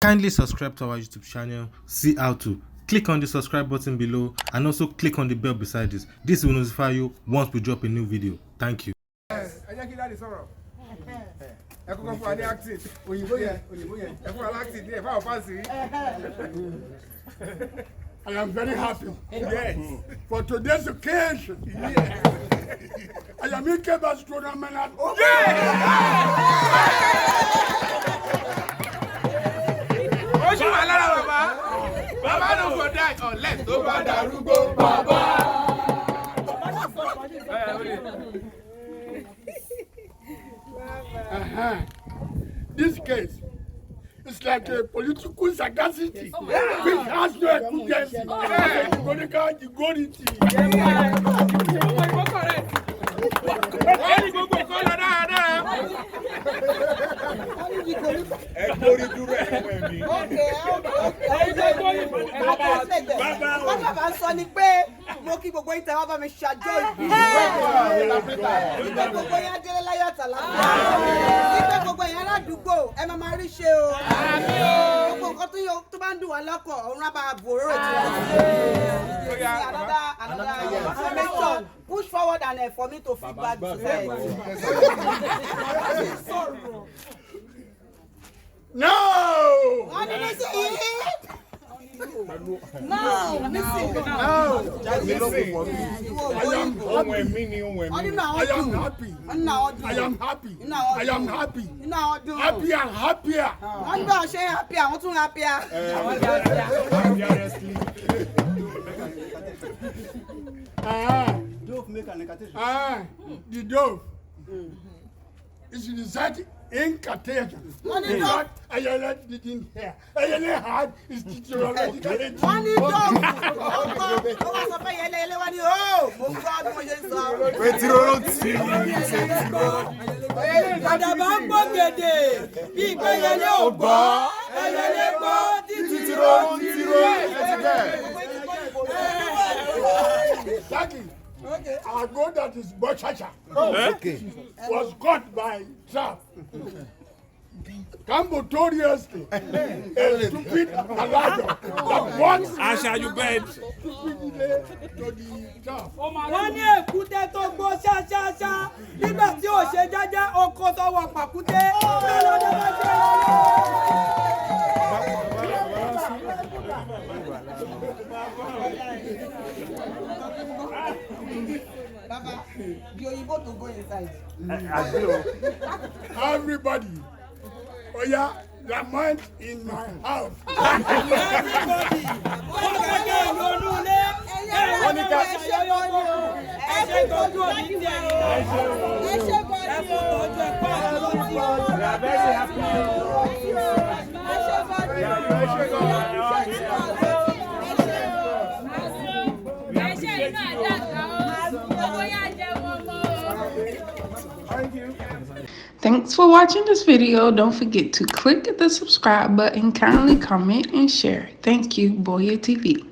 Kindly subscribe to our YouTube channel, see how to. Click on the subscribe button below and also click on the bell beside this. This will notify you once we drop a new video. Thank you. I am very happy. Yes. For today's occasion. Yes. I am in Keba's tournament at home. Baba don't go die unless go Baba. This case is like a political sagacity which has no equivalence. Mo kí gbogbo yín tẹ́ wá bá mi ṣàjọ ìbí. Gbogbo yín adé láyọ̀ àtàlàfíà. Nígbà gbogbo yín aládùúgbò ẹ máa rí ṣe o. Gbogbo nǹkan tó bá ń dùn wá lọ́kọ̀ ọ̀run á bá bòrò tí wọ́n ti. Another information. Push forward and for me to feedback to them. No! What did I say? No. I am happy. Happier and happier. I want to happier. The dove is decided incantation. What I didn't hear. I heard is teacherological. Okay. Our goat that is Bochacha was caught by trap. Cambotoriously, a stupid alado that walks You bed. stupidly to the trap. Wọ́n ní èkúté tó gbó ṣáṣáṣá nígbà tí ò ṣe jẹ́jẹ́ oko tó wọ pàkúté. Baba, the Oyibo to go inside. Everybody, oh yeah, lament in my house. Thanks for watching this video. Don't forget to click the subscribe button, kindly comment and share. Thank you, Boya TV.